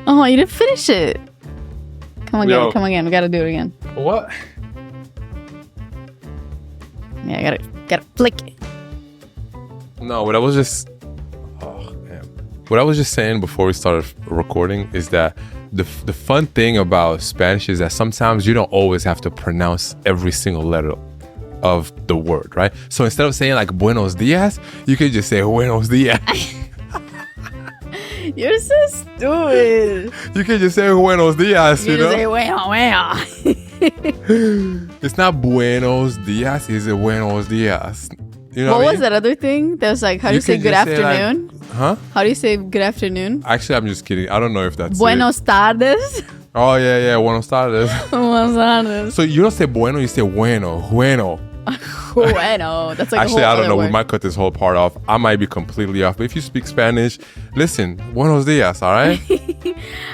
Oh, you didn't finish it. Come again. We gotta do it again. What? Yeah, gotta flick it. No, what I was just saying before we started recording is that the fun thing about Spanish is that sometimes you don't always have to pronounce every single letter of the word, right? So instead of saying like buenos dias, you could just say buenos dias. You're so stupid. You can just say buenos dias, you know? Say bueno. It's not buenos dias, it's buenos dias. You know what I mean? was that other thing? That was like, how do you say good afternoon? Huh? How do you say good afternoon? Actually, I'm just kidding. I don't know if that's Buenos tardes. Oh, yeah. Buenos tardes. Buenos tardes. So you don't say bueno, you say bueno. Bueno. That's like actually, a whole I don't know. word. We might cut this whole part off. I might be completely off. But if you speak Spanish, listen. Buenos dias, all right?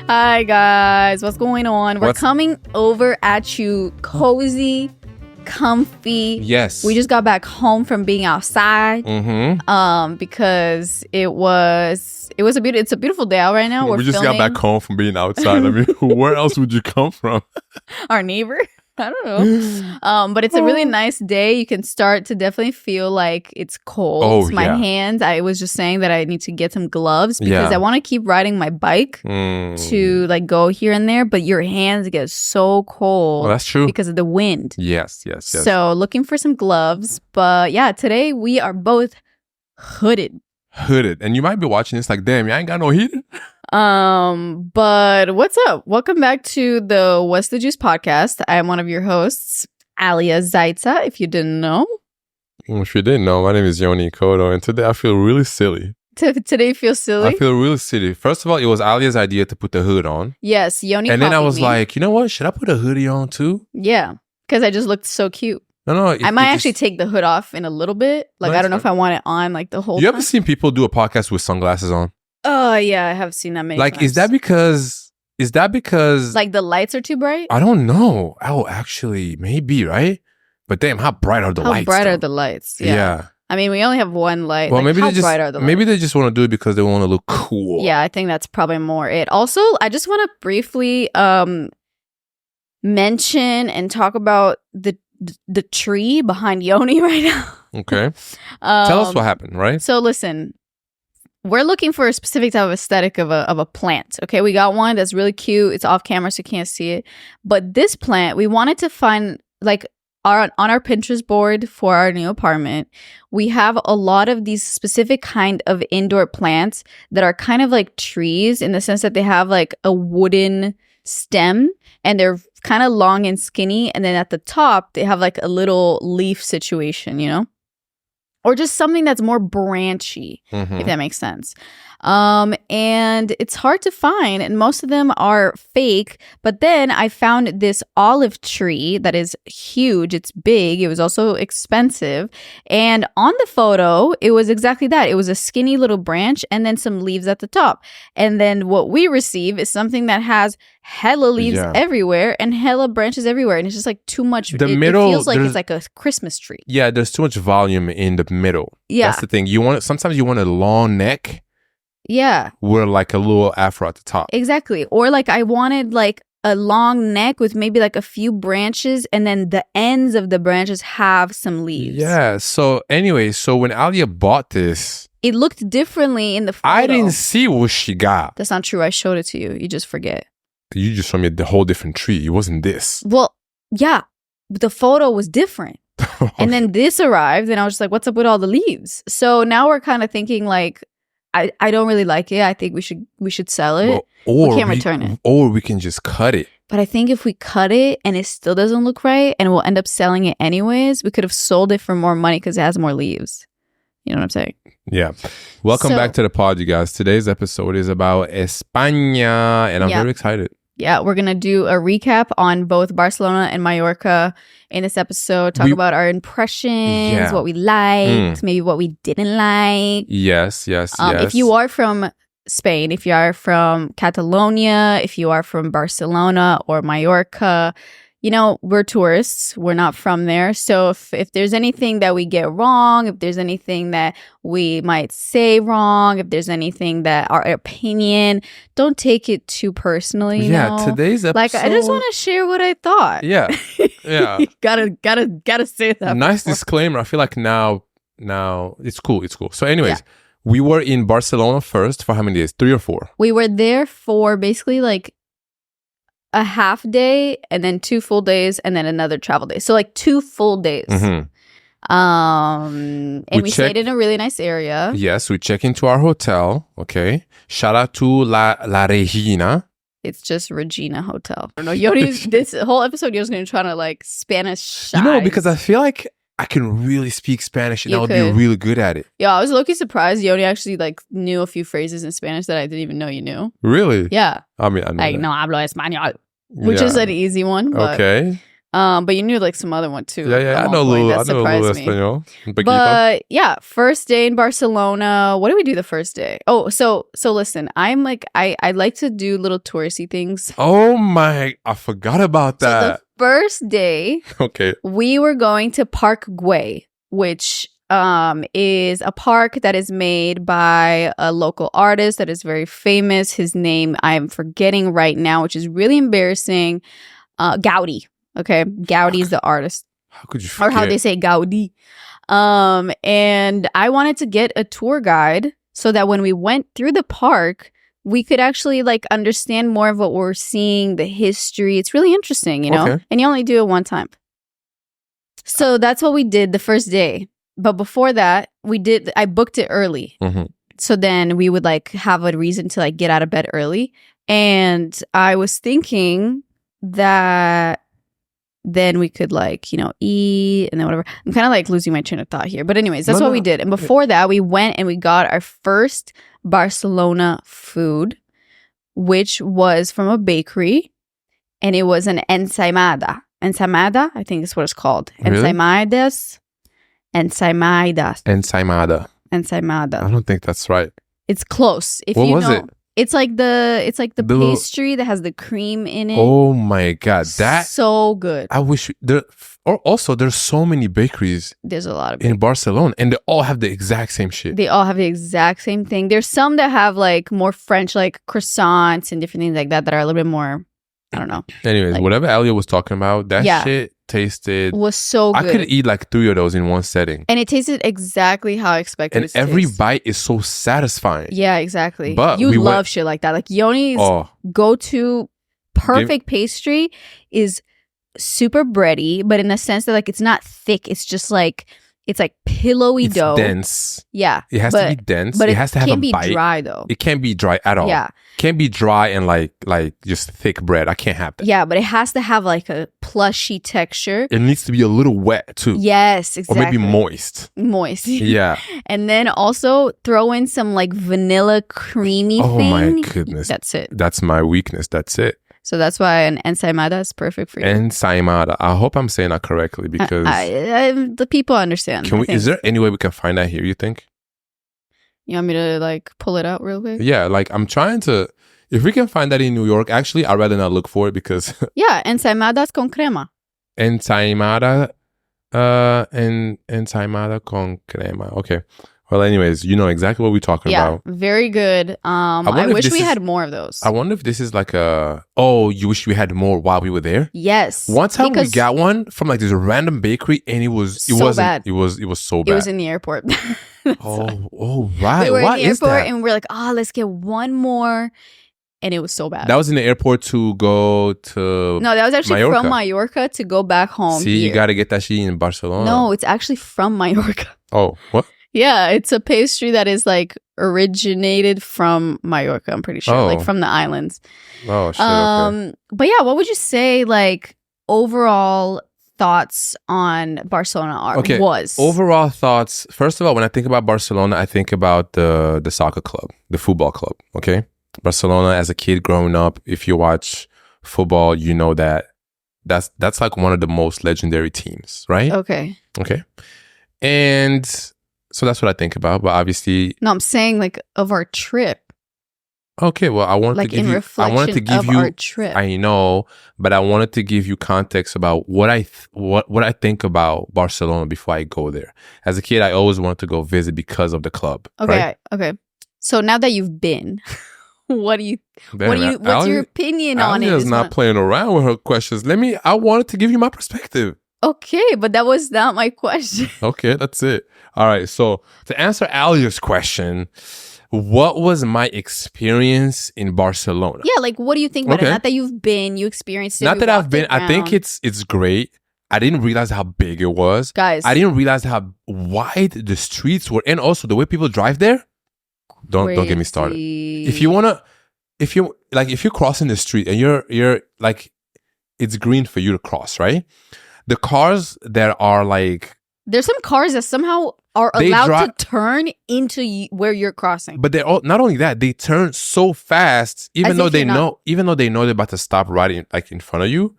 Hi, guys. What's going on? We're coming over at you cozy, comfy. Yes. We just got back home from being outside. Because it's a beautiful day out right now. We just got back home from being outside. I mean, where else would you come from? Our neighbor. I don't know. But it's a really nice day. You can start to definitely feel like it's cold. My hands. I was just saying that I need to get some gloves because I want to keep riding my bike to like go here and there. But your hands get so cold. Well, that's true. Because of the wind. Yes. So looking for some gloves. But yeah, today we are both hooded. And you might be watching this like, damn, you ain't got no heater. But what's up? Welcome back to the What's the Juice podcast. I'm one of your hosts, Alia Zaitza, if you didn't know. If you didn't know, my name is Yoni Kodo, and today I feel really silly. Today you feel silly? I feel really silly. First of all, it was Alia's idea to put the hood on. Yes, Yoni. And then I was like, you know what? Should I put a hoodie on too? Yeah, because I just looked so cute. No. I might actually take the hood off in a little bit. Like, I don't know if I want it on like the whole time. You ever seen people do a podcast with sunglasses on? Oh, yeah, I have seen that many times. Is that because like the lights are too bright? I don't know. Oh, actually, maybe, right? But damn, how bright are the lights? How bright are the lights? Yeah. I mean, we only have one light. Well, like, maybe bright are the lights? Maybe they just want to do it because they want to look cool. Yeah, I think that's probably more it. Also, I just want to briefly mention and talk about the tree behind Yoni right now. Okay. Tell us what happened, right? So listen, we're looking for a specific type of aesthetic of a plant. Okay, we got one that's really cute. It's off camera, so you can't see it. But this plant, we wanted to find like on our Pinterest board for our new apartment. We have a lot of these specific kind of indoor plants that are kind of like trees in the sense that they have like a wooden stem and they're kind of long and skinny, and then at the top they have like a little leaf situation, you know, or just something that's more branchy, if that makes sense. And it's hard to find, and most of them are fake. But then I found this olive tree that is huge. It's big. It was also expensive. And on the photo, it was exactly that. It was a skinny little branch and then some leaves at the top. And then what we receive is something that has hella leaves everywhere and hella branches everywhere. And it's just like too much. It feels like it's like a Christmas tree. Yeah, there's too much volume in the middle. Yeah. That's the thing. Sometimes you want a long neck. Yeah. With like a little afro at the top. Exactly. Or like I wanted like a long neck with maybe like a few branches, and then the ends of the branches have some leaves. Yeah. So anyway, when Alia bought this, it looked differently in the photo. I didn't see what she got. That's not true. I showed it to you. You just forget. You just showed me the whole different tree. It wasn't this. Well, yeah. The photo was different. And then this arrived and I was just like, what's up with all the leaves? So now we're kind of thinking like, I don't really like it. I think we should sell it. Well, or we can't return it. Or we can just cut it. But I think if we cut it and it still doesn't look right and we'll end up selling it anyways, we could have sold it for more money because it has more leaves. You know what I'm saying? Yeah. Welcome back to the pod, you guys. Today's episode is about España, and I'm very excited. Yeah, we're going to do a recap on both Barcelona and Mallorca in this episode. Talk about our impressions, what we liked, maybe what we didn't like. Yes. If you are from Spain, if you are from Catalonia, if you are from Barcelona or Mallorca, we're tourists. We're not from there. So if there's anything that we get wrong, if there's anything that we might say wrong, if there's anything that our opinion, don't take it too personally. Today's episode. Like, I just want to share what I thought. Yeah. gotta say that. Nice disclaimer. I feel like now it's cool. So anyways, we were in Barcelona first for how many days? 3 or 4? We were there for basically like a half day and then 2 full days and then another travel day. So like 2 full days. And we stayed in a really nice area. Yes, we check into our hotel. Okay. Shout out to La Regina. It's just Regina Hotel. I don't know. Yoni's this whole episode, Yoni's going to try to like Spanish. Because I feel like I can really speak Spanish and I would be really good at it. Yeah, I was low-key surprised. Yoni actually like knew a few phrases in Spanish that I didn't even know you knew. Really? Yeah. I mean, I know like, that. no hablo español, which is an easy one. But, okay. But you knew like some other one too. Yeah. I know a little Espanol. But yeah, first day in Barcelona. What did we do the first day? Oh, so listen, I'm like, I like to do little touristy things. Oh my, I forgot about that. So the first day, okay, we were going to Park Güell, which is a park that is made by a local artist that is very famous. His name I'm forgetting right now, which is really embarrassing. Gaudi. Okay, Gaudi is the artist. How could you forget? Or how they say Gaudi. And I wanted to get a tour guide so that when we went through the park, we could actually like understand more of what we're seeing, the history. It's really interesting, Okay. And you only do it one time. So that's what we did the first day. But before that, I booked it early. So then we would like have a reason to like get out of bed early. And I was thinking that then we could like, eat and then whatever. I'm kind of like losing my train of thought here. But anyways, that's what we did. And before that, we went and we got our first Barcelona food, which was from a bakery. And it was an ensaimada. Ensaimada, I think is what it's called. Really? Ensaimada. I don't think that's right. It's close. What was it? It's like the pastry that has the cream in it. Oh my god, that so good. I wish there's so many bakeries. There's a lot of in Barcelona, and they all have the exact same shit. They all have the exact same thing. There's some that have like more French, like croissants and different things like that are a little bit more. I don't know. Anyways, like, whatever Elliot was talking about, that shit tasted was so good. I could eat like 3 of those in one setting. And it tasted exactly how I expected it to every taste. bite is so satisfying. Yeah, exactly. But you love shit like that. Like Yoni's go-to perfect pastry is super bready, but in the sense that like it's not thick. It's just like it's like pillowy dough. Dense. Yeah. It has to be dense. But it has to have a bite. It can't be dry though. It can't be dry at all. Yeah. It can't be dry and like just thick bread. I can't have that. Yeah, but it has to have like a plushy texture. It needs to be a little wet too. Yes, exactly. Or maybe moist. Moist. Yeah. And then also throw in some like vanilla creamy thing. Oh my goodness. That's it. That's my weakness. That's it. So that's why an ensaimada is perfect for you. Ensaimada. I hope I'm saying that correctly because the people understand. Is there any way we can find that here, you think? You want me to like pull it out real quick? Yeah, like I'm trying to. If we can find that in New York, actually, I'd rather not look for it because. Yeah, ensaimadas con crema. Ensaimada con crema. Okay. Well, anyways, you know exactly what we're talking about. Yeah, very good. I wish we had more of those. I wonder if this is like you wish we had more while we were there? Yes. One time we got one from like this random bakery and it wasn't bad. It was so bad. It was in the airport. oh, right. We were What in the is airport that? and we're like, let's get one more. And it was so bad. That was in the airport to go to No, that was actually Mallorca. from Mallorca to go back home. See, you got to get that shit in Barcelona. No, it's actually from Mallorca. Oh, what? Yeah, it's a pastry that is like originated from Mallorca, I'm pretty sure, like from the islands. Oh, shit. Okay. But yeah, what would you say like overall thoughts on Barcelona was? Overall thoughts. First of all, when I think about Barcelona, I think about the soccer club, the football club. Okay. Barcelona as a kid growing up, if you watch football, you know that's like one of the most legendary teams, right? Okay. And so that's what I think about. But obviously, no, I'm saying like of our trip. Okay, well, I wanted like to give in you. I reflection wanted to give of you. our trip. I know, but I wanted to give you context about what what I think about Barcelona before I go there. As a kid, I always wanted to go visit because of the club. Okay, right? okay. So now that you've been, what do you Damn, what's your opinion on it? Alia's Is not what- playing around with her questions. I wanted to give you my perspective. Okay, but that was not my question. Okay, that's it. All right. So to answer Alia's question, what was my experience in Barcelona? Yeah, like what do you think about it? Okay. Not that you've been, you experienced it. Not we that I've walked been. I think around. it's great. I didn't realize how big it was. Guys, I didn't realize how wide the streets were, and also the way people drive there. Don't get me started. If you're crossing the street and you're like, it's green for you to cross, right? The cars that are like, there's some cars that somehow are They allowed to turn into where you're crossing. but they're all, not only that, they turn so fast, even As though if they you're not- know they're about to stop right in front of you.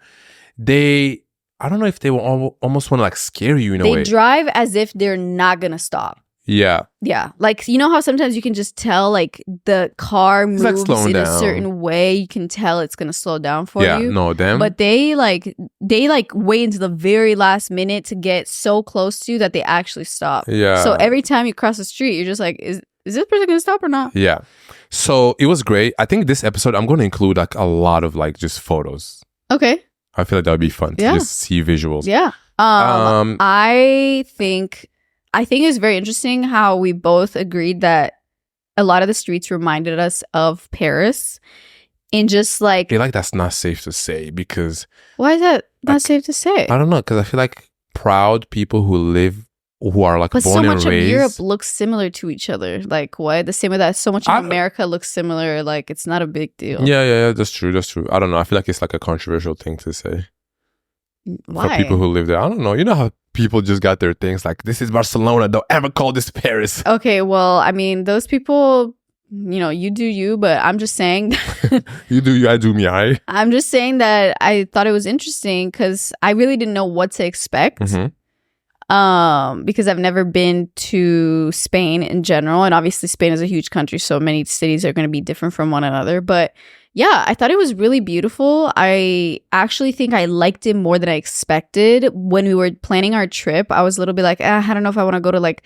I don't know if they will almost want to like scare you in a They way. drive as if they're not gonna stop. Yeah. Yeah, like you know how sometimes you can just tell like the car It's like moves slowing in a down. certain way. You can tell it's gonna slow down for Yeah. you. No, them. But they wait until the very last minute to get so close to you that they actually stop. Yeah. So every time you cross the street, you're just like, is this person gonna stop or not? Yeah. So it was great. I think this episode I'm going to include like a lot of like just photos. Okay. I feel like that would be fun to Yeah. just see visuals. Yeah. I think it's very interesting how we both agreed that a lot of the streets reminded us of Paris. In just like, I feel like that's not safe to say because why is that not safe to say? I don't know, because I feel like proud people who are like But born so and much of raised. Europe looks similar to each other. Like what? The same way that so much of I- America looks similar. Like it's not a big deal. Yeah, that's true. I don't know. I feel like it's like a controversial thing to say Why? for people who live there. I don't know. You know how people just got their things like, this is Barcelona. Don't ever call this Paris. Okay, well, I mean, those people, you know, you do you, but I'm just saying, You do you, I do me, I. I'm just saying that I thought it was interesting because I really didn't know what to expect. Mhm. Because I've never been to Spain in general, and obviously Spain is a huge country, so many cities are going to be different from one another. But yeah, I thought it was really beautiful. I actually think I liked it more than I expected. When we were planning our trip, I was a little bit like, I don't know if I want to go to like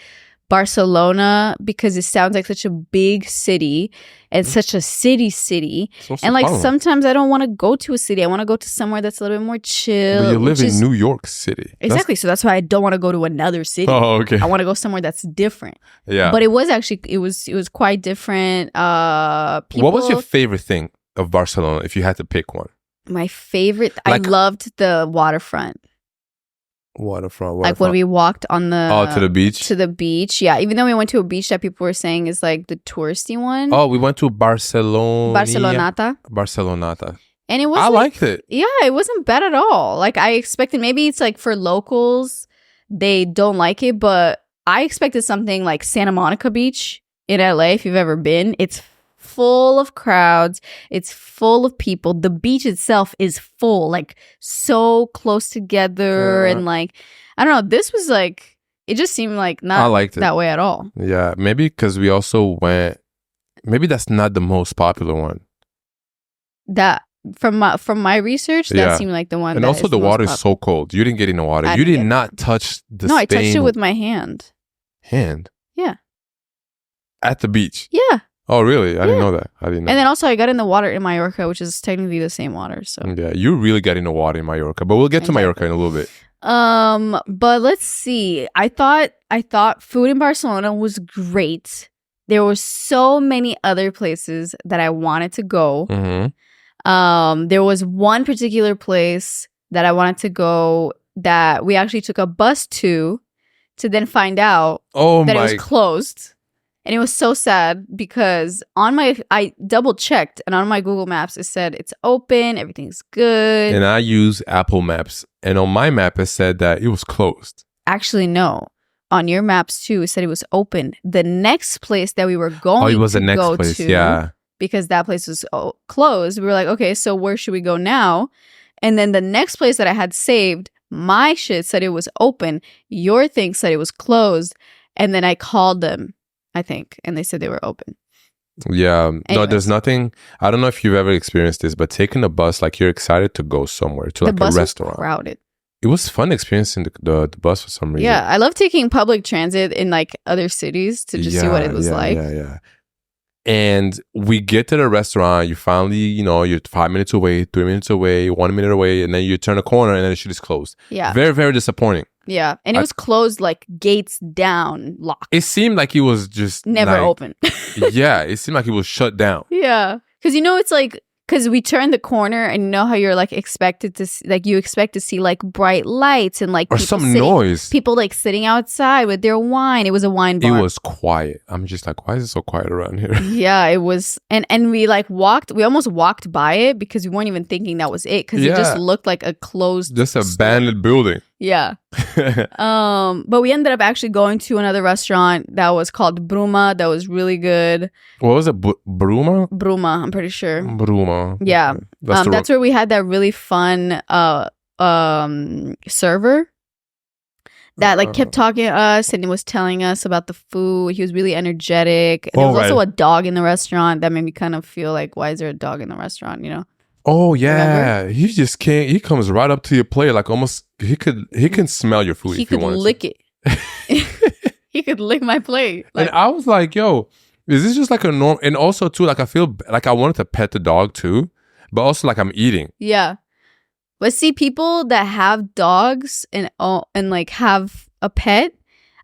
Barcelona because it sounds like such a big city and such a city. And like sometimes I don't want to go to a city. I want to go to somewhere that's a little bit more chill. But you live which in is- New York City. Exactly. So that's why I don't want to go to another city. Oh, okay. I want to go somewhere that's different. Yeah. But it was actually it was quite different. People, What was your favorite thing of Barcelona if you had to pick one? my favorite? Like- I loved the waterfront. Waterfront. Like when we walked on the to the beach. to the beach. Yeah, even though we went to a beach that people were saying is like the touristy one. Oh, we went to Barcelona. Barcelonata. And it was I liked it. Yeah, it wasn't bad at all. Like I expected, maybe it's like for locals, they don't like it, but I expected something like Santa Monica Beach in LA, if you've ever been. It's full of crowds. It's full of people. The beach itself is full, like so close together. Yeah. And like, I don't know, this was like, it just seemed like I not liked it. that way at all. Yeah, maybe because we also went. Maybe that's not the most popular one. That from my research, that Yeah. seemed like the one. And that also is the most water is popular. so cold. You didn't get in the water. I You didn't did get- not touch the No, I touched Spain it with my hand. hand. Yeah. At the beach. Yeah. Oh, really? I didn't Yeah. know that. I didn't know. And then also I got in the water in Mallorca, which is technically the same water. So Yeah, you really got in the water in Mallorca. But we'll get to Exactly. Mallorca in a little bit. but let's see. I thought food in Barcelona was great. There were so many other places that I wanted to go. Mm-hmm. There was one particular place that I wanted to go that we actually took a bus to then find out Oh, that it my. was closed. And it was so sad because I double checked and on my Google Maps, it said it's open, everything's good. And I use Apple Maps. And on my map, it said that it was closed. Actually, no. On your maps too, it said it was open. The next place that we were going Oh, it was to the next go place. to, Yeah. because that place was closed. We were like, okay, so where should we go now? And then the next place that I had saved, my shit said it was open. Your thing said it was closed. And then I called them, I think, and they said they were open. Yeah. No, Anyways. there's nothing. I don't know if you've ever experienced this, but taking a bus, like you're excited to go somewhere to The like bus a was restaurant. crowded. It was fun experiencing the bus for some reason. Yeah, I love taking public transit in like other cities to just see what it was like. Yeah. And we get to the restaurant. You finally, you're 5 minutes away, 3 minutes away, 1 minute away, and then you turn a corner and then the shit is closed. Yeah. Very, very disappointing. Yeah. And it was closed, like gates down, locked. It seemed like it was just Never open. Yeah, it seemed like it was shut down. Yeah. Because it's like, because we turned the corner and you know how you're like expected to see, like you expect to see like bright lights and like or some noise. People like sitting outside with their wine. It was a wine bar. It was quiet. I'm just like, why is it so quiet around here? Yeah, it was. And we like we almost walked by it because we weren't even thinking that was it because it just looked like a closed just abandoned building. Yeah. But we ended up actually going to another restaurant that was called Bruma. That was really good. What was it? Bruma? Bruma, I'm pretty sure. Bruma. Yeah. Okay. That's where we had that really fun server that like kept talking to us and he was telling us about the food. He was really energetic. There was also a dog in the restaurant that made me kind of feel like, why is there a dog in the restaurant, Oh yeah, Remember? he just can't. He comes right up to your plate, like almost. He can smell your food. He if he could wanted lick to. it. He could lick my plate. And I was like, "Yo, is this just like a norm?" And also too, like I feel like I wanted to pet the dog too, but also like I'm eating. Yeah, but see, people that have dogs and like have a pet,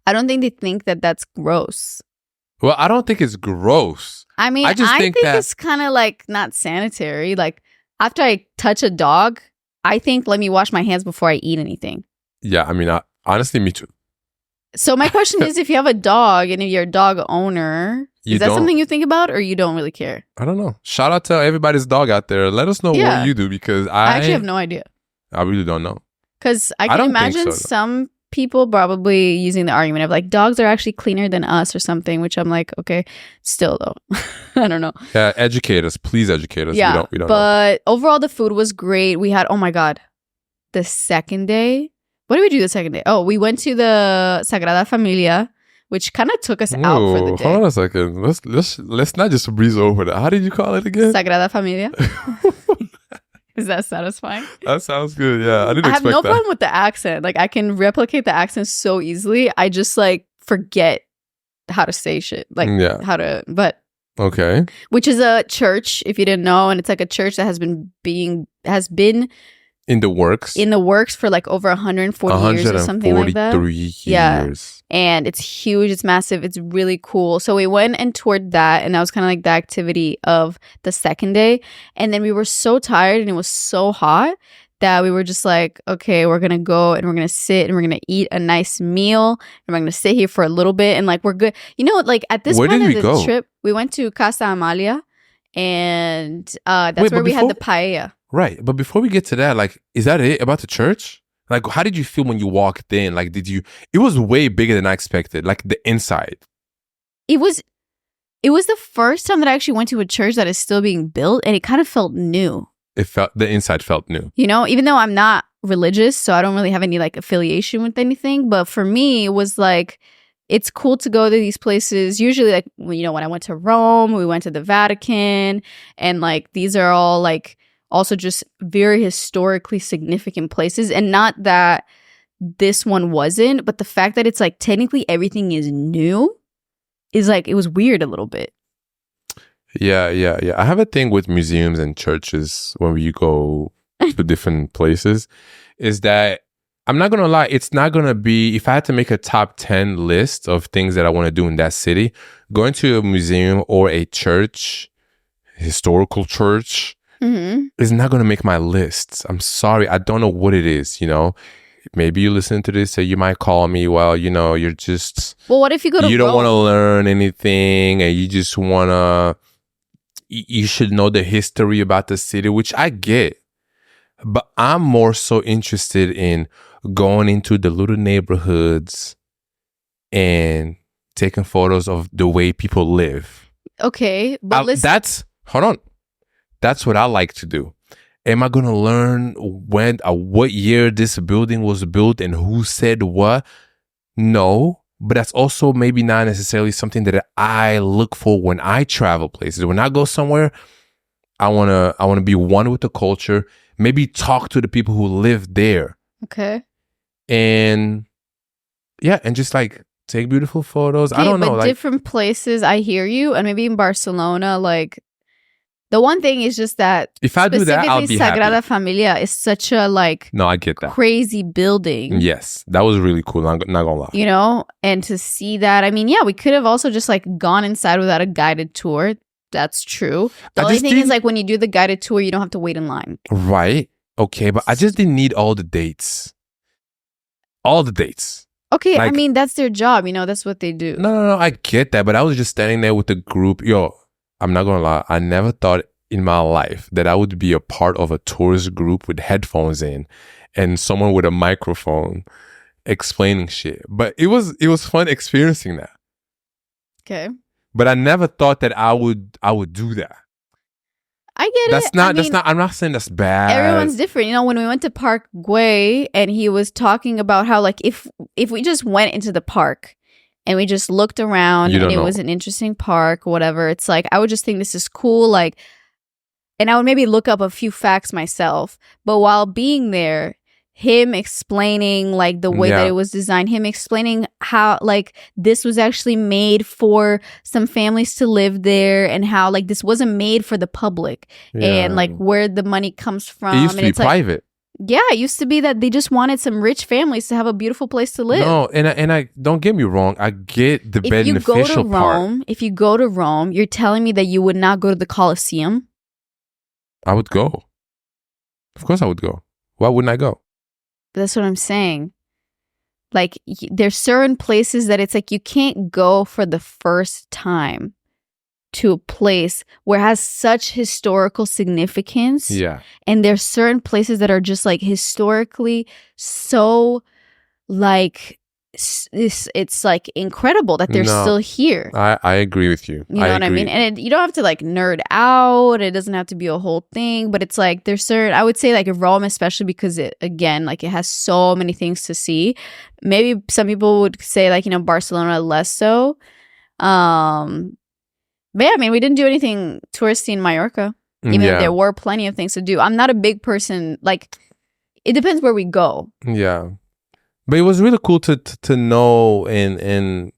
I don't think they think that that's gross. Well, I don't think it's gross. I mean, I think it's kind of like not sanitary. Like. After I touch a dog, I think let me wash my hands before I eat anything. Yeah, I mean, honestly, me too. So my question is, if you have a dog and if you're a dog owner, is that something you think about or you don't really care? I don't know. Shout out to everybody's dog out there. Let us know what you do because I actually have no idea. I really don't know. Because I can imagine some people probably using the argument of like dogs are actually cleaner than us or something, which I'm like, okay, still though. I don't know. Yeah, educate us. Please educate us. Yeah, we don't but know. Overall the food was great. We had, oh my God, the second day. What did we do the second day? Oh, we went to the Sagrada Familia, which kind of took us out for the day. Hold on a second. Let's not just breeze over that. How did you call it again? Sagrada Familia. Is that satisfying? That sounds good. Yeah, I didn't expect that. I have no problem with the accent. Like I can replicate the accent so easily. I just like forget how to say shit. Like how to, but okay. Which is a church, if you didn't know, and it's like a church that has been in the works for like over 140 years or something like that. 143 years. Yeah. And it's huge, it's massive, it's really cool. So we went and toured that, and that was kind of like the activity of the second day. And then we were so tired and it was so hot that we were just like, okay, we're gonna go and we're gonna sit and we're gonna eat a nice meal and we're gonna sit here for a little bit and like we're good. Like at this point of the trip, we went to Casa Amalia, and that's where we had the paella. Right. But before we get to that, like, is that it about the church? Like, how did you feel when you walked in? Like, it was way bigger than I expected. Like the inside. It was the first time that I actually went to a church that is still being built, and it kind of felt new. The inside felt new. Even though I'm not religious, so I don't really have any like affiliation with anything. But for me, it was like, it's cool to go to these places. Usually like, when I went to Rome, we went to the Vatican, and like, these are all like, also just very historically significant places. And not that this one wasn't, but the fact that it's like technically everything is new is like, it was weird a little bit. Yeah. I have a thing with museums and churches when you go to different places, is that I'm not going to lie, it's not going to be, if I had to make a top 10 list of things that I want to do in that city, going to a museum or a church, historical church, is not going to make my lists. I'm sorry. I don't know what it is, Maybe you listen to this, so you might call me, well, you're just... Well, what if you go to You don't want to learn anything and you just want to... You should know the history about the city, which I get. But I'm more so interested in going into the little neighborhoods and taking photos of the way people live. Okay, but listen... Hold on. That's what I like to do. Am I going to learn what year this building was built and who said what? No, but that's also maybe not necessarily something that I look for when I travel places. When I go somewhere, I wanna be one with the culture. Maybe talk to the people who live there. Okay. And yeah, and just like take beautiful photos. Okay, I don't know, but like different places, I hear you. And maybe in Barcelona, like the one thing is just that if I do that, I'll be Sagrada happy. Familia is such a like No, I get that. crazy building. Yes, that was really cool. Not gonna lie. You know, and to see that, I mean, yeah, we could have also just like gone inside without a guided tour. That's true. The only thing is like when you do the guided tour, you don't have to wait in line. Right. Okay, but I just didn't need all the dates. All the dates. Okay, like, I mean, that's their job. You know, that's what they do. No, I get that. But I was just standing there with the group. Yo, I'm not going to lie. I never thought in my life that I would be a part of a tourist group with headphones in and someone with a microphone explaining shit. But it was fun experiencing that. Okay. But I never thought that I would do that. I get that's it. Not, that's not, I'm not saying that's bad. Everyone's different. You know, when we went to Park Güell and he was talking about how like if we just went into the park and we just looked around and it was an interesting park, whatever, it's like, I would just think this is cool. Like, and I would maybe look up a few facts myself. But while being there, him explaining like the way that it was designed, him explaining how like this was actually made for some families to live there and how like this wasn't made for the public and like where the money comes from. It used to be private. Yeah, it used to be that they just wanted some rich families to have a beautiful place to live. No, and I don't get me wrong. I get the beneficial part. If you go to Rome, you're telling me that you would not go to the Colosseum? I would go. Of course I would go. Why wouldn't I go? That's what I'm saying. Like, there's certain places that it's like you can't go for the first time to a place where it has such historical significance. Yeah. And there's certain places that are just like historically so like it's like incredible that they're still here. I agree with you. You know what I mean? And you don't have to like nerd out. It doesn't have to be a whole thing, but it's like there's certain, I would say like Rome, especially because it, again, like it has so many things to see. Maybe some people would say like, you know, Barcelona less so. But yeah, I mean, we didn't do anything touristy in Mallorca, even if there were plenty of things to do. I'm not a big person. Like, it depends where we go. Yeah. But it was really cool to know and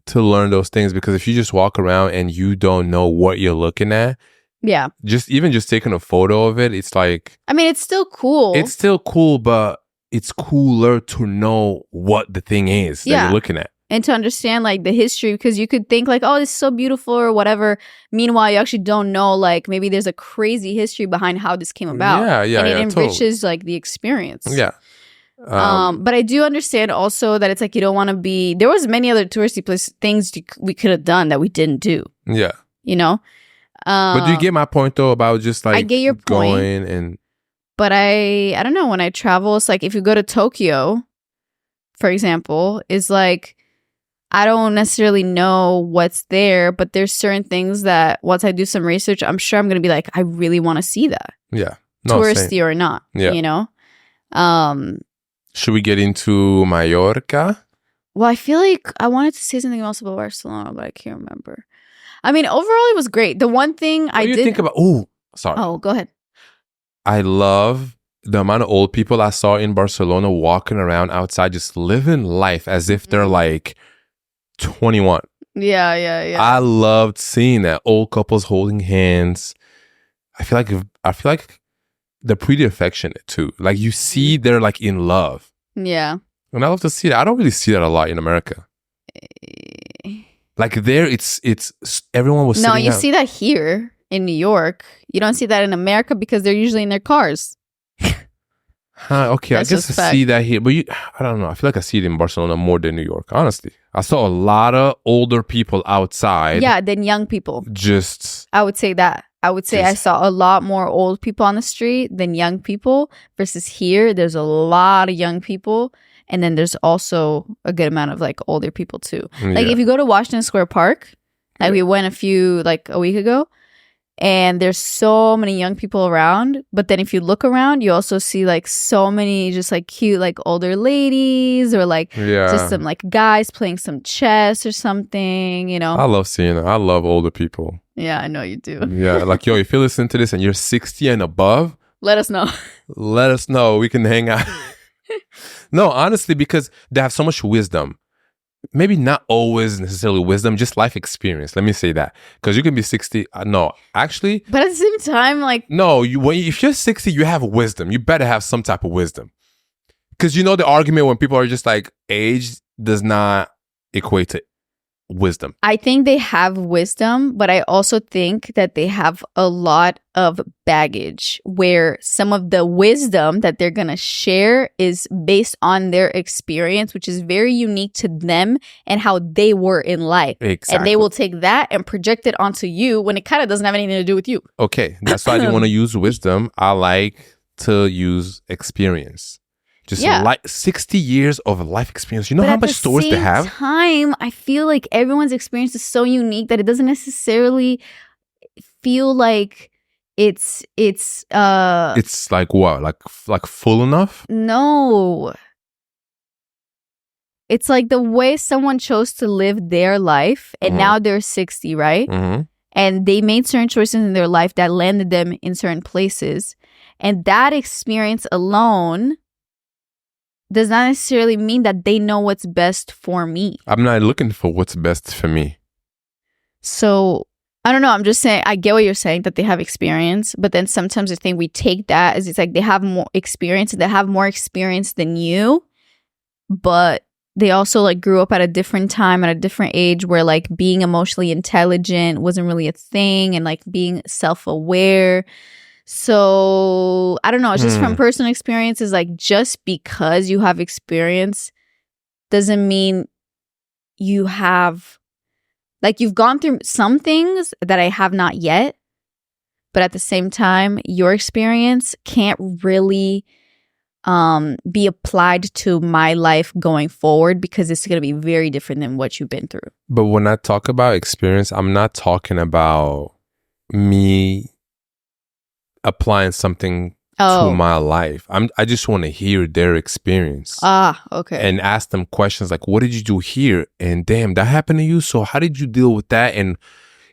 to learn those things, because if you just walk around and you don't know what you're looking at, just taking a photo of it, it's like, I mean, it's still cool. It's still cool, but it's cooler to know what the thing is that you're looking at. And to understand like the history, because you could think like, oh, this is so beautiful or whatever. Meanwhile, you actually don't know, like maybe there's a crazy history behind how this came about. And it enriches like the experience. Yeah. But I do understand also that it's like you don't want to be. There was many other touristy things we could have done that we didn't do. Yeah, you know. But do you get my point though about just like I get your going and? But I don't know, when I travel, it's like if you go to Tokyo, for example, it's like I don't necessarily know what's there, but there's certain things that once I do some research, I'm sure I'm gonna be like, I really want to see that. Yeah, touristy or not. Yeah, you know. Should we get into Mallorca? Well, I feel like I wanted to say something else about Barcelona, but I can't remember. I mean, overall, it was great. The one thing I did think about. Oh, sorry. Oh, go ahead. I love the amount of old people I saw in Barcelona walking around outside, just living life as if they're like 21. Yeah. I loved seeing that. Old couples holding hands. I feel like they're pretty affectionate too. Like you see they're like in love. Yeah. And I love to see that. I don't really see that a lot in America. Like there, it's everyone was No, you down. See that here in New York. You don't see that in America because they're usually in their cars. Okay, I guess I see that here. But I don't know. I feel like I see it in Barcelona more than New York, honestly. I saw a lot of older people outside. Yeah, than young people. I would say that. I would say I saw a lot more old people on the street than young people, versus here, there's a lot of young people. And then there's also a good amount of like older people too. Like if you go to Washington Square Park, like we went a week ago, and there's so many young people around. But then if you look around, you also see like so many just like cute like older ladies, or like just some like guys playing some chess or something, you know. I love seeing it. I love older people. Yeah, I know you do. Yeah, like, yo, if you listen to this and you're 60 and above, let us know. Let us know. We can hang out. No, honestly, because they have so much wisdom. Maybe not always necessarily wisdom, just life experience. Let me say that. Because you can be 60. No, actually. But at the same time, like. No, if you're 60, you have wisdom. You better have some type of wisdom. Because you know the argument when people are just like, age does not equate to wisdom. I think they have wisdom, but I also think that they have a lot of baggage, where some of the wisdom that they're going to share is based on their experience, which is very unique to them and how they were in life. Exactly. And they will take that and project it onto you when it kind of doesn't have anything to do with you. Okay, that's why I didn't want to use wisdom. I like to use experience. Just like 60 years of life experience. You know how much stories they have? At the same time, I feel like everyone's experience is so unique that it doesn't necessarily feel like it's like what? Like full enough? No. It's like the way someone chose to live their life, and now they're 60, right? Mm-hmm. And they made certain choices in their life that landed them in certain places. And that experience alone does not necessarily mean that they know what's best for me. I'm not looking for what's best for me. So, I don't know. I'm just saying, I get what you're saying, that they have experience. But then sometimes I think we take that as it's like they have more experience. They have more experience than you. But they also like grew up at a different time, at a different age, where like being emotionally intelligent wasn't really a thing, and like being self-aware. So I don't know, it's just from personal experiences, like just because you have experience doesn't mean you have, like, you've gone through some things that I have not yet, but at the same time, your experience can't really be applied to my life going forward, because it's going to be very different than what you've been through. But when I talk about experience, I'm not talking about me applying something to my life. I just want to hear their experience. Okay. And ask them questions like, what did you do here? And damn, that happened to you. So how did you deal with that? And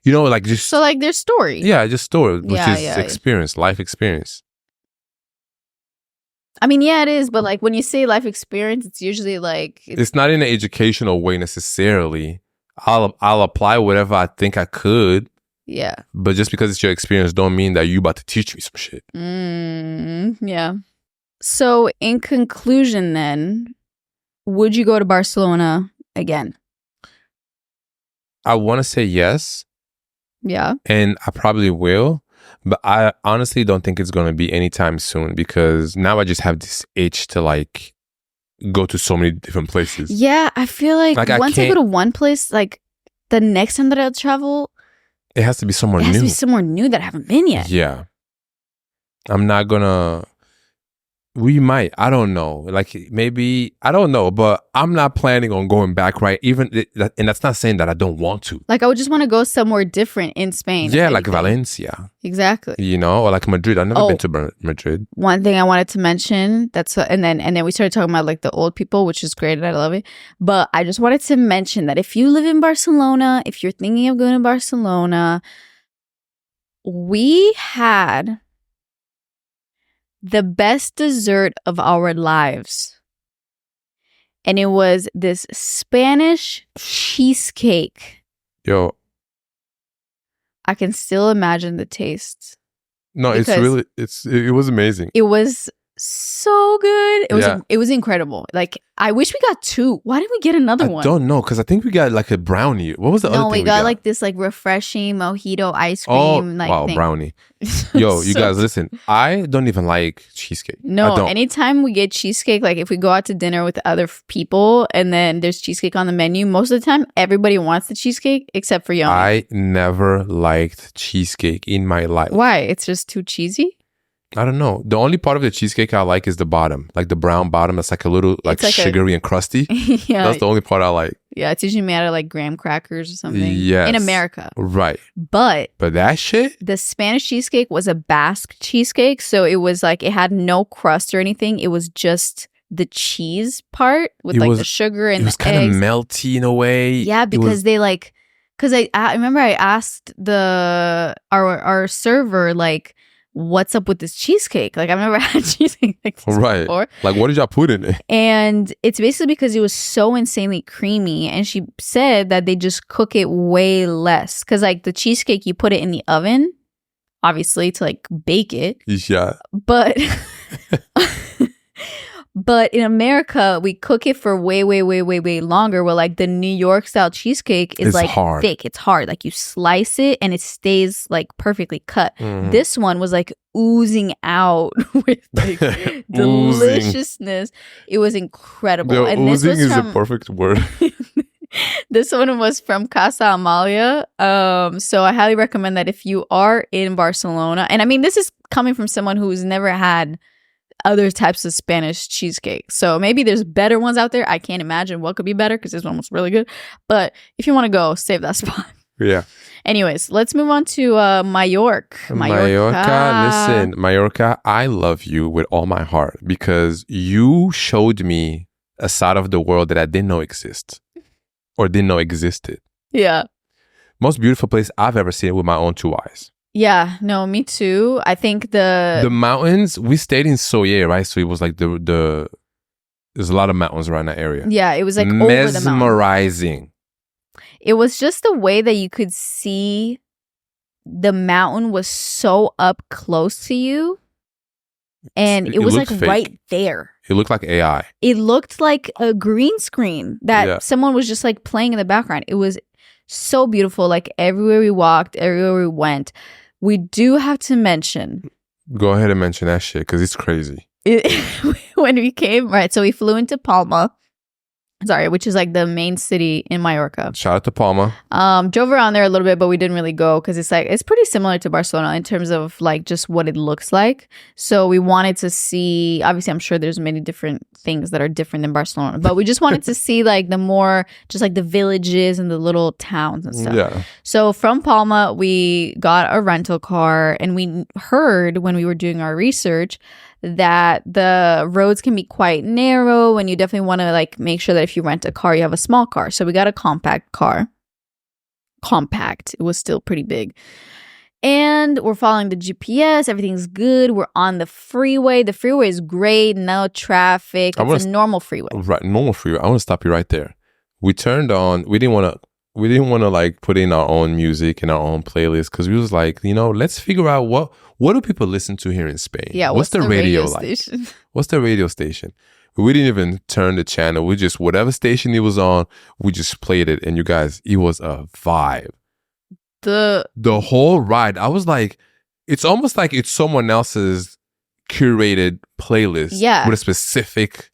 you know, like just so like their story. Yeah, just story, which is experience, life experience. I mean, yeah, it is. But like when you say life experience, it's usually like it's not in an educational way necessarily. I'll apply whatever I think I could. Yeah. But just because it's your experience don't mean that you about to teach me some shit. Yeah. So in conclusion then, would you go to Barcelona again? I want to say yes. Yeah. And I probably will. But I honestly don't think it's going to be anytime soon, because now I just have this itch to like go to so many different places. Yeah. I feel like once I go to one place, like the next time that I'll travel, it has to be somewhere new. It has to be somewhere new that I haven't been yet. Yeah. I'm not gonna... We might. I don't know. Like, maybe... I don't know. But I'm not planning on going back, right? And that's not saying that I don't want to. Like, I would just want to go somewhere different in Spain. Yeah, like Valencia. Exactly. You know? Or like Madrid. I've never been to Madrid. One thing I wanted to mention, and then we started talking about like the old people, which is great and I love it. But I just wanted to mention that if you live in Barcelona, if you're thinking of going to Barcelona, we had the best dessert of our lives. And it was this Spanish cheesecake. Yo. I can still imagine the taste. No, it was amazing. It was so good. It was incredible. Like, I wish we got two. Why didn't we get another one? I don't know, because I think we got like a brownie. What was the other thing? No, we got like this like refreshing mojito ice cream. Thing. Brownie. Yo, you guys, listen. I don't even like cheesecake. No, anytime we get cheesecake, like if we go out to dinner with other people and then there's cheesecake on the menu, most of the time everybody wants the cheesecake except for Yoni. I never liked cheesecake in my life. Why? It's just too cheesy? I don't know. The only part of the cheesecake I like is the bottom, like the brown bottom. That's like a little like sugary and crusty. Yeah, that's the only part I like. Yeah, it's usually made out of like graham crackers or something. Yes. In America. Right. But that shit? the Spanish cheesecake was a Basque cheesecake. So it was like, it had no crust or anything. It was just the cheese part with the sugar and the eggs. It was kind of melty in a way. Yeah, because because I remember I asked our server, like, what's up with this cheesecake? Like, I've never had cheesecake like this before. Like, what did y'all put in it? And it's basically because it was so insanely creamy. And she said that they just cook it way less. Because, like, the cheesecake, you put it in the oven, obviously, to, like, bake it. Yeah. But... But in America, we cook it for way, way, way, way, way longer. Where like the New York style cheesecake is like hard. Thick. It's hard. Like you slice it and it stays like perfectly cut. Mm-hmm. This one was like oozing out with like deliciousness. It was incredible. And oozing is a perfect word. This one was from Casa Amalia. So I highly recommend that if you are in Barcelona. And I mean, this is coming from someone who's never had other types of Spanish cheesecake. So maybe there's better ones out there. I can't imagine what could be better because this one was really good. But if you want to go, save that spot. Yeah. Anyways, let's move on to Mallorca. Listen, Mallorca, I love you with all my heart because you showed me a side of the world that I didn't know exists or didn't know existed. Yeah. Most beautiful place I've ever seen with my own two eyes. Yeah, no, me too. I think the mountains, we stayed in Soye, right? So it was like there's a lot of mountains around that area. Yeah, it was like mesmerizing. Over the mountain. It was just the way that you could see the mountain was so up close to you. And it was like fake. Right there. It looked like AI. It looked like a green screen that someone was just like playing in the background. It was so beautiful. Like everywhere we walked, everywhere we went. We do have to mention. Go ahead and mention that shit because it's crazy. When we came, right? So we flew into Palma. Sorry, which is like the main city in Mallorca. Shout out to Palma. Drove around there a little bit, but we didn't really go because it's pretty similar to Barcelona in terms of like just what it looks like. So we wanted to see, obviously I'm sure there's many different things that are different than Barcelona, but we just wanted to see like the more, just like the villages and the little towns and stuff. Yeah. So from Palma, we got a rental car and we heard when we were doing our research that the roads can be quite narrow and you definitely want to like make sure that if you rent a car, you have a small car. So we got a compact car. Compact. It was still pretty big. And we're following the GPS. Everything's good. We're on the freeway. The freeway is great. No traffic. It's a normal freeway. Right. Normal freeway. I want to stop you right there. We turned on, we didn't want to like put in our own music and our own playlist because we was like, let's figure out what do people listen to here in Spain? Yeah, what's the radio like? Station? What's the radio station? We didn't even turn the channel. We just, whatever station it was on, we just played it. And you guys, it was a vibe. The whole ride, I was like, it's almost like it's someone else's curated playlist with a specific.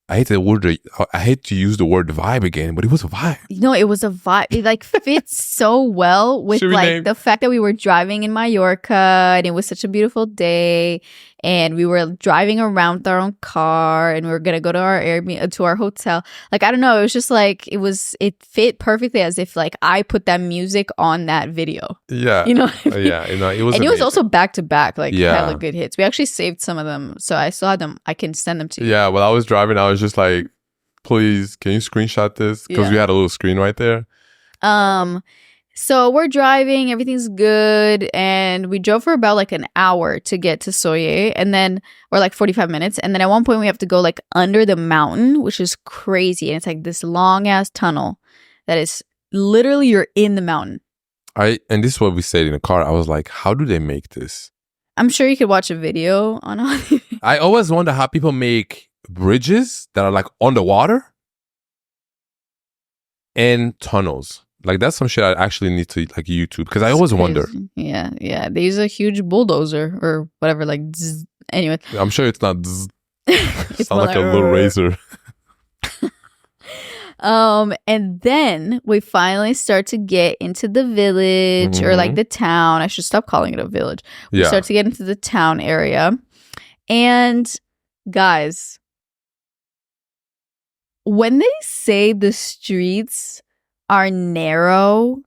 I hate to use the word vibe again, but it was a vibe. It was a vibe. It like fits so well with like the fact that we were driving in Mallorca and it was such a beautiful day and we were driving around with our own car and we were gonna go to our Airbnb to our hotel. Like I don't know, it was just like it fit perfectly as if like I put that music on that video. Yeah, what I mean? Yeah, it was. And it was also back to back, like hella good hits. We actually saved some of them, so I still had them. I can send them to you. Yeah, while I was driving, I was just like, please, can you screenshot this? Because we had a little screen right there. So we're driving, everything's good, and we drove for about like an hour to get to Soye, and then, or like 45 minutes, and then at one point we have to go like under the mountain, which is crazy, and it's like this long ass tunnel that is literally you're in the mountain. And this is what we said in the car. I was like, how do they make this? I'm sure you could watch a video on all. I always wonder how people make bridges that are like underwater and tunnels. Like that's some shit I actually need to like YouTube because I always wonder. Yeah. They use a huge bulldozer or whatever. Like zzz. Anyway, I'm sure it's not. It sounds like a little razor. And then we finally start to get into the village or like the town. I should stop calling it a village. We start to get into the town area, and guys, when they say the streets are narrow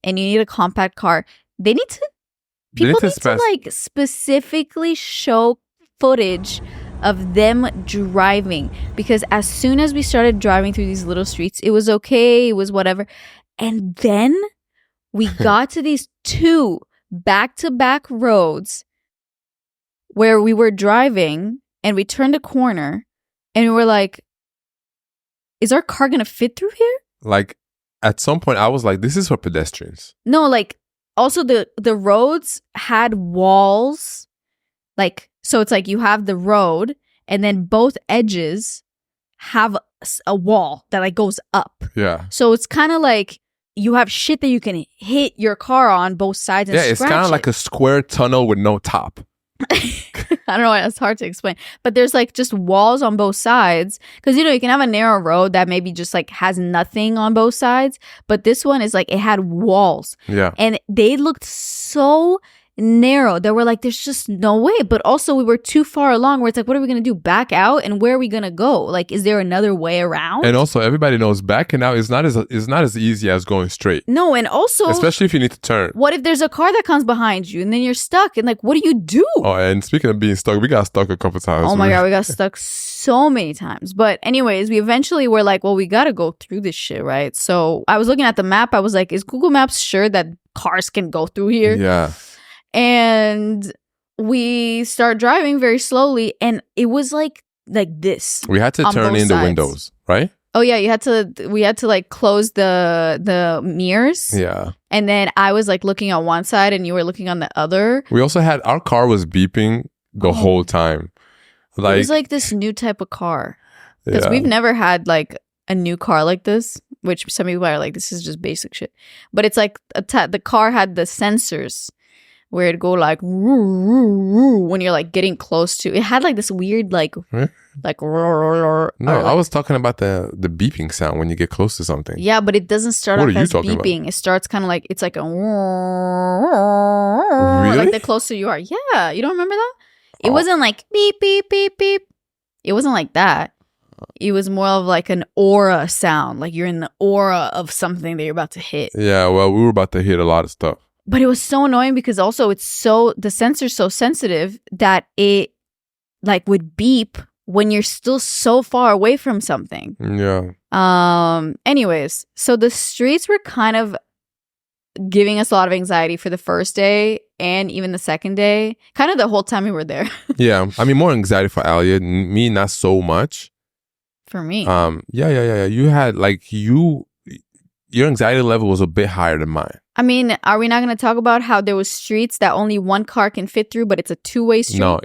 and you need a compact car, people need to like specifically show footage of them driving, because as soon as we started driving through these little streets, it was okay, it was whatever. And then we got to these 2 back-to-back roads where we were driving and we turned a corner and we were like, is our car gonna fit through here? Like, at some point I was like, this is for pedestrians. No, like, also the roads had walls, like, so it's like you have the road and then both edges have a wall that like goes up. Yeah. So it's kind of like you have shit that you can hit your car on both sides and yeah, it's kind of like a square tunnel with no top. I don't know why that's hard to explain, but there's like just walls on both sides, because you can have a narrow road that maybe just like has nothing on both sides, but this one is like it had walls. Yeah, and they looked so narrow that we're like, there's just no way. But also we were too far along where it's like, what are we gonna do, back out? And where are we gonna go? Like, is there another way around? and also everybody knows backing out is not as easy as going straight. No, and also especially if you need to turn. What if there's a car that comes behind you and then you're stuck, and like, what do you do? Oh, and speaking of being stuck, we got stuck a couple times. Oh my god, we got stuck so many times. But anyways, we eventually were like, well, we gotta go through this shit, right? So I was looking at the map, I was like, is Google Maps sure that cars can go through here? Yeah. And we start driving very slowly, and it was like this. We had to turn in the windows, right? Oh yeah, we had to like close the mirrors. Yeah. And then I was like looking on one side and you were looking on the other. We also had, our car was beeping the whole time. Like, it was like this new type of car. Because we've never had like a new car like this, which some people are like, this is just basic shit. But it's like the car had the sensors where it'd go like woo, woo, woo, when you're like getting close to it. Had like this weird like like no, I was talking about the beeping sound when you get close to something. Yeah, but it doesn't start off as beeping about? It starts kind of like, it's like a really? Like the closer you are. Yeah, you don't remember that? It wasn't like beep beep beep beep. It wasn't like that. It was more of like an aura sound, like you're in the aura of something that you're about to hit. Yeah, well, we were about to hit a lot of stuff. But it was so annoying because also the sensor's so sensitive that it like would beep when you're still so far away from something. Yeah. Anyways, so the streets were kind of giving us a lot of anxiety for the first day and even the second day. Kind of the whole time we were there. Yeah. I mean, more anxiety for Alia. Me, not so much. For me. Yeah. You had like your anxiety level was a bit higher than mine. I mean, are we not going to talk about how there was streets that only one car can fit through, but it's a two-way street? No,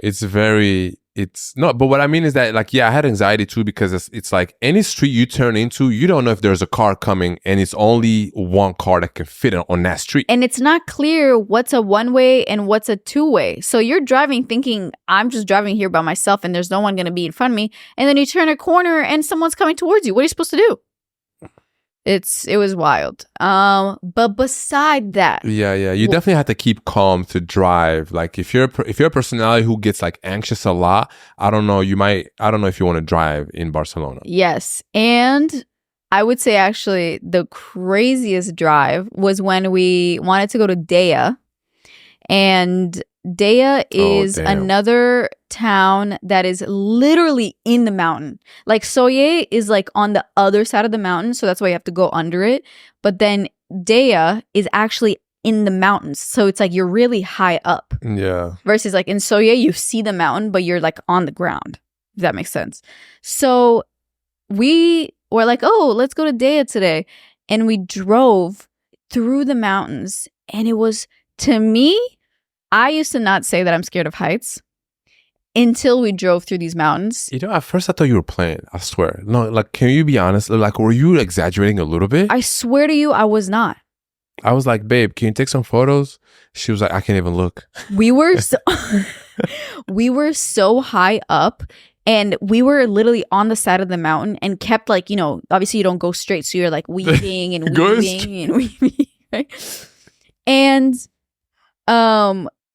but what I mean is that, like, yeah, I had anxiety too, because it's like any street you turn into, you don't know if there's a car coming and it's only one car that can fit on that street. And it's not clear what's a one-way and what's a two-way. So you're driving thinking, I'm just driving here by myself and there's no one going to be in front of me. And then you turn a corner and someone's coming towards you. What are you supposed to do? It was wild. But beside that, yeah, you definitely have to keep calm to drive. Like if you're a personality who gets like anxious a lot, I don't know if you want to drive in Barcelona. Yes, and I would say actually the craziest drive was when we wanted to go to Dea, and Dea is another town that is literally in the mountain. Like Soye is like on the other side of the mountain, so that's why you have to go under it. But then Dea is actually in the mountains, so it's like you're really high up. Yeah. Versus like in Soye, you see the mountain, but you're like on the ground. If that makes sense. So we were like, oh, let's go to Dea today, and we drove through the mountains, and it was, to me, I used to not say that I'm scared of heights until we drove through these mountains. You know, at first I thought you were playing. I swear. No, like, can you be honest? Like, were you exaggerating a little bit? I swear to you, I was not. I was like, babe, can you take some photos? She was like, I can't even look. We were so high up, and we were literally on the side of the mountain and kept like, you know, obviously you don't go straight. So you're like weaving and weaving and weaving, right? And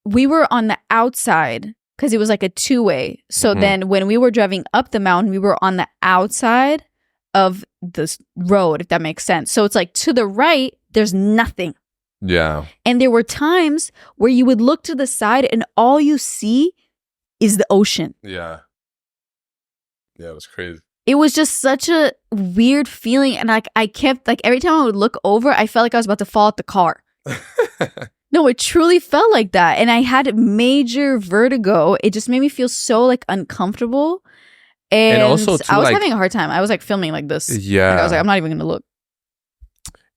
we were on the outside because it was like a two-way. So then when we were driving up the mountain, we were on the outside of this road, if that makes sense. So it's like to the right, there's nothing. Yeah. And there were times where you would look to the side and all you see is the ocean. Yeah. Yeah, it was crazy. It was just such a weird feeling. And like I kept, like every time I would look over, I felt like I was about to fall out the car. No, it truly felt like that. And I had major vertigo. It just made me feel so like uncomfortable. And also too, I was like, having a hard time. I was like filming like this. Yeah. Like, I was like, I'm not even going to look.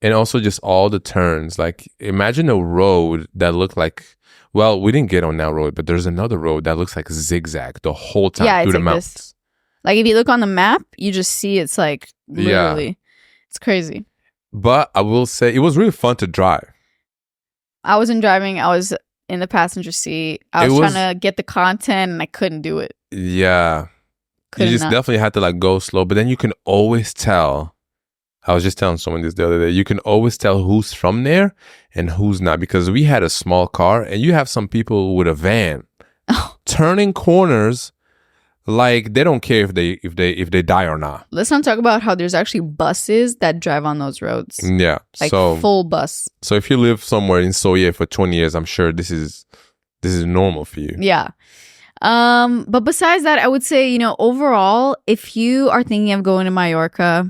And also just all the turns. Like imagine a road that looked like, well, we didn't get on that road, but there's another road that looks like zigzag the whole time through the like mountains. this. Like if you look on the map, you just see it's like literally, it's crazy. But I will say it was really fun to drive. I wasn't driving. I was in the passenger seat. I was trying to get the content and I couldn't do it. Yeah. Couldn't you just definitely had to like go slow. But then you can always tell. I was just telling someone this the other day. You can always tell who's from there and who's not. Because we had a small car and you have some people with a van turning corners like they don't care if they die or not. Let's not talk about how there's actually buses that drive on those roads. Yeah. Like full bus. So if you live somewhere in Soye for 20 years, I'm sure this is normal for you. Yeah. But besides that, I would say, you know, overall, if you are thinking of going to Mallorca,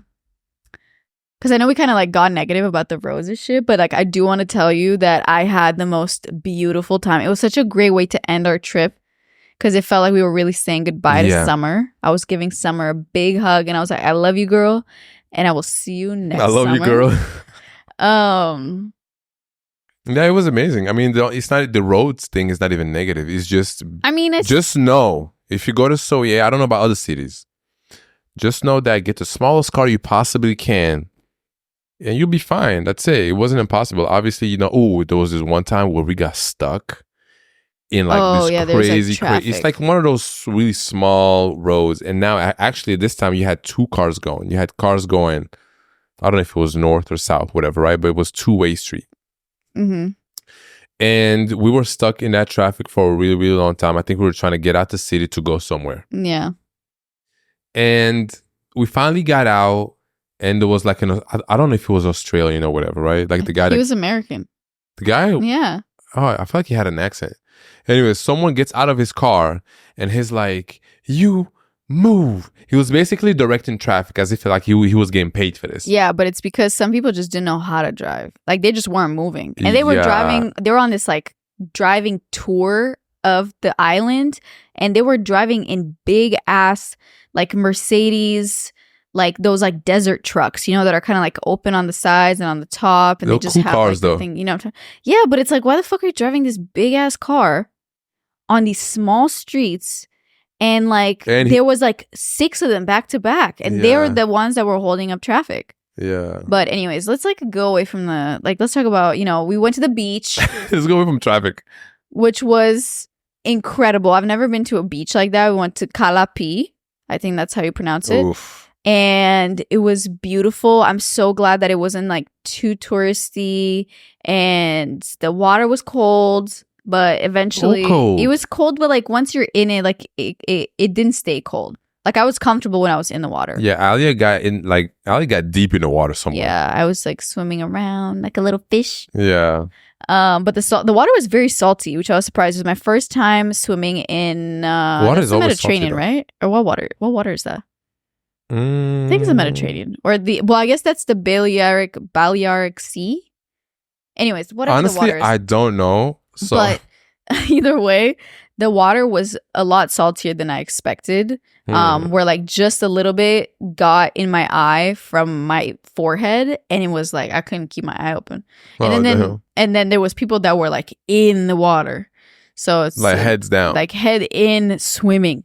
because I know we kind of like got negative about the roads and shit, but like I do want to tell you that I had the most beautiful time. It was such a great way to end our trip. Because it felt like we were really saying goodbye to summer. I was giving summer a big hug. And I was like, I love you, girl. And I will see you next summer. I love you, girl. Yeah, it was amazing. I mean, it's not the roads thing is not even negative. It's just... I mean, it's... Just know, if you go to Soye, I don't know about other cities. Just know that get the smallest car you possibly can. And you'll be fine. That's it. It wasn't impossible. Obviously, you know, there was this one time where we got stuck. In like this crazy, it's like one of those really small roads. And now, actually, this time you had two cars going. You had cars going, I don't know if it was north or south, whatever, right? But it was two-way street. Mm-hmm. And we were stuck in that traffic for a really, really long time. I think we were trying to get out the city to go somewhere. Yeah. And we finally got out, and there was like I don't know if it was Australian or whatever, right? Like the guy he was American. The guy? Yeah. Oh, I feel like he had an accent. Anyway, someone gets out of his car and he's like, you move. He was basically directing traffic as if like he was getting paid for this. Yeah, but it's because some people just didn't know how to drive. Like they just weren't moving. And they were driving, they were on this like driving tour of the island and they were driving in big ass like Mercedes, like those like desert trucks, you know, that are kind of like open on the sides and on the top. And they're they just cool have cars, like, though. thing, you know. Yeah, but it's like, why the fuck are you driving this big ass car on these small streets? And like there was like 6 of them back to back. And they were the ones that were holding up traffic. Yeah. But anyways, let's like go away from the, like, let's talk about, you know, we went to the beach. Let's go away from traffic. Which was incredible. I've never been to a beach like that. We went to Calapi. I think that's how you pronounce it. Oof. And it was beautiful. I'm so glad that it wasn't like too touristy. And the water was cold. But eventually it was cold, but like once you're in it, like it didn't stay cold. Like I was comfortable when I was in the water. Yeah, Ali got deep in the water somewhere. Yeah, I was like swimming around like a little fish. Yeah. But the water was very salty, which I was surprised. It was my first time swimming in water is the always Mediterranean, salty, right? Or what water? What water is that? I think it's the Mediterranean. Or I guess that's the Balearic Sea. Anyways, whatever. Honestly, the water is. I don't know. So. But either way, the water was a lot saltier than I expected. Where like just a little bit got in my eye from my forehead, and it was like I couldn't keep my eye open. And then there was people that were like in the water, so it's like heads down, like head in swimming.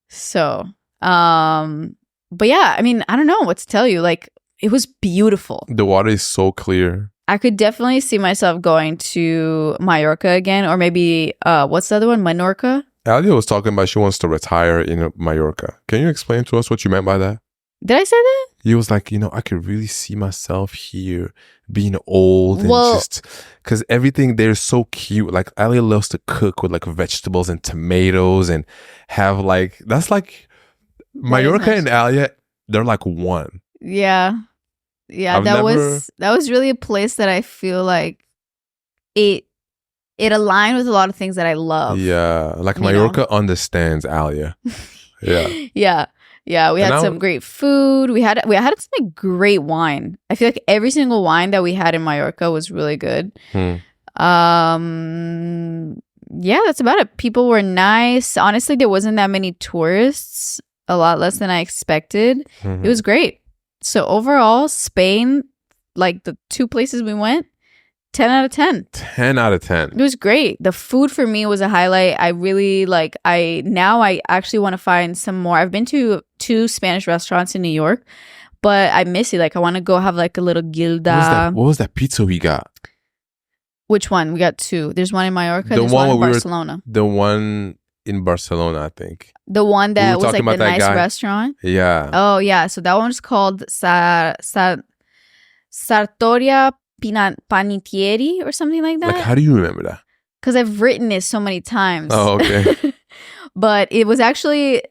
So, but yeah, I mean, I don't know what to tell you. Like it was beautiful. The water is so clear. I could definitely see myself going to Mallorca again, or maybe what's the other one? Menorca? Alia was talking about she wants to retire in Mallorca. Can you explain to us what you meant by that? Did I say that? You was like, I could really see myself here being old and just because everything there is so cute. Like Alia loves to cook with like vegetables and tomatoes and have like that's like Mallorca and Alia they're like one. Yeah. I've That never- was really a place that I feel like it aligned with a lot of things that I love. Yeah, like You Mallorca understands Alia. Yeah. Yeah, we And had I- some great food. We had some like, great wine. I feel like every single wine that we had in Mallorca was really good. Hmm. Yeah, that's about it. People were nice. Honestly, there wasn't that many tourists. A lot less than I expected. Mhm. It was great. So overall, Spain, like the 2 places we went, 10 out of 10. 10 out of 10. It was great. The food for me was a highlight. I really like I actually want to find some more. I've been to 2 Spanish restaurants in New York, but I miss it. Like I want to go have like a little gilda. What was that pizza we got? Which one? We got 2. There's one in Mallorca, The there's one one in where we were- Barcelona. The one in Barcelona, I think. The one that was talking like the about that nice guy? restaurant. Yeah. Oh yeah, so that one's called Sartoria Panettieri or something like Like, that. how do you remember that? Because I've written it so many times. Oh, okay. But it was actually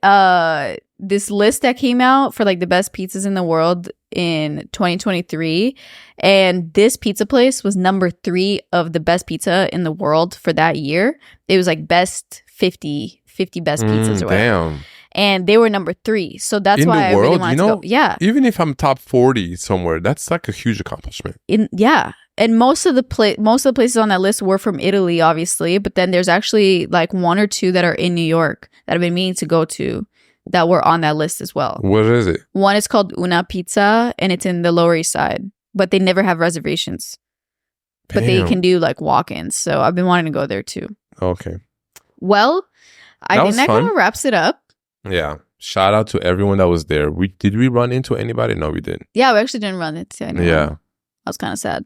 this list that came out for like the best pizzas in the world in 2023, and this pizza place was number 3 of the best pizza in the world for that year. It was like best 50 best pizzas or whatever. Damn. And they were number 3. So that's In why the I really world, wanted you know? to go. Yeah. Even if I'm top 40 somewhere, that's like a huge accomplishment. And most of the places on that list were from Italy, obviously, but then there's actually like 1 or 2 that are in New York that I've been meaning to go to that were on that list as well. What is it? One is called Una Pizza, and it's in the Lower East Side, but they never have reservations. But they Damn. can do like walk-ins, so I've been wanting to go there too. Okay. Well, I That think was that fun. kind of wraps it up. Yeah. Shout out to everyone that was there. Did we run into anybody? No, we didn't. Yeah, we actually didn't run into anyone. Yeah. I was kind of sad.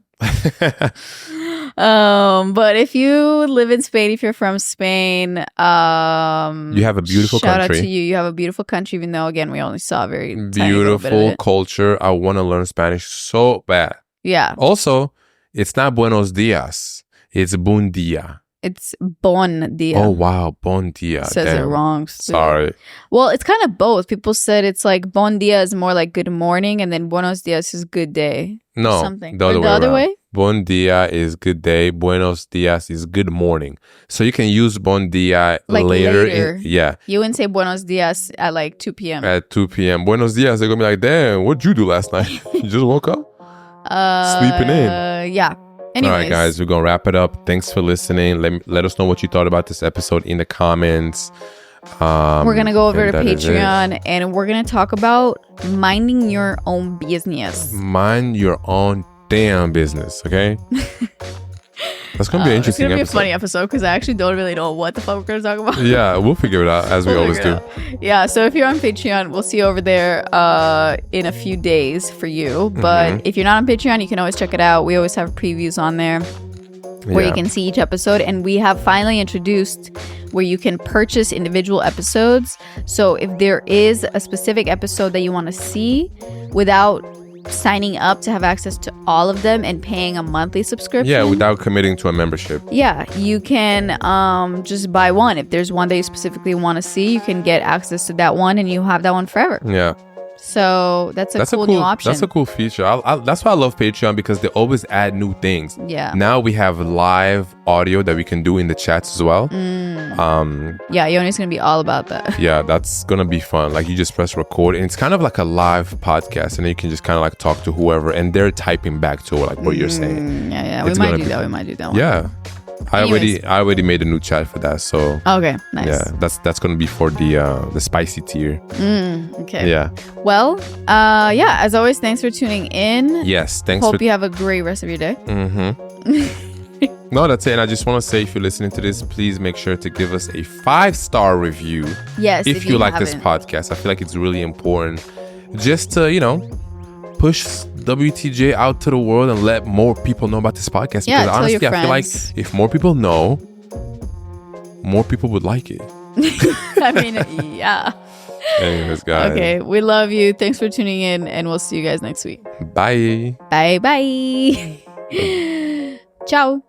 But if you live in Spain, if you're from Spain, You have a beautiful shout country. out to you. You have a beautiful country, even though again we only saw a very tiny little bit of Beautiful it. culture. I want to learn Spanish so bad. Yeah, Also, it's not buenos dias. It's buen dia. it's bon dia. Oh, wow. Bon dia. Says it Damn. wrong. Sorry. Well, it's kind of both. People said it's like bon dia is more like good morning, and then buenos dias is good day. No. Something. The Or other, the other around. way? Bon dia is good day. Buenos dias is good morning. So you can use bon dia Like later. later. Yeah. You wouldn't say buenos dias at like 2 p.m. At 2 p.m. Buenos dias. They're going to be like, damn, what'd you do last night? You just woke up? Sleeping in. Yeah. Anyways. All right, guys, we're going to wrap it up. Thanks for listening. Let us know what you thought about this episode in the comments. We're going to go over and to that is it. Patreon and we're going to talk about minding your own business. Mind your own damn business, okay? That's going to be an It's interesting going to be a episode. funny episode because I actually don't really know what the fuck we're going to talk about. Yeah, we'll figure it out as we We'll always figure do. it out. Yeah, so if you're on Patreon, we'll see you over there in a few days for you. But Mm-hmm. if you're not on Patreon, you can always check it out. We always have previews on there where Yeah. you can see each episode. And we have finally introduced where you can purchase individual episodes. So if there is a specific episode that you want to see without signing up to have access to all of them and paying a monthly subscription. Yeah, without committing to a membership. Yeah, you can just buy one. If there's one that you specifically want to see, you can get access to that one and you have that one forever. Yeah. So that's a cool new option. That's a cool feature. That's why I love Patreon, because they always add new things. Yeah. Now we have live audio that we can do in the chats as well. Yeah, Yoni's going to be all about that. Yeah, that's gonna be fun. Like, you just press record and it's kind of like a live podcast, and then you can just kind of like talk to whoever and they're typing back to like what you're saying. Yeah. We It's might gonna do be- that. We might do that one. Yeah. I Anyways. already made a new chat for that. So Okay, nice. yeah, that's gonna be for the spicy tier. Okay. Yeah. Well, as always, thanks for tuning in. Yes. Thanks Hope for you have a great rest of your day. No, that's it. And I just want to say, if you're listening to this, please make sure to give us a 5-star review. Yes, If you like this haven't. podcast. I feel like it's really important just to, push WTJ out to the world and let more people know about this podcast. Yeah, Because tell your honestly, I feel like friends. if more people know, more people would like it. I mean, yeah. Anyways, guys. Okay, we love you. Thanks for tuning in, and we'll see you guys next week. Bye. Bye bye. Ciao.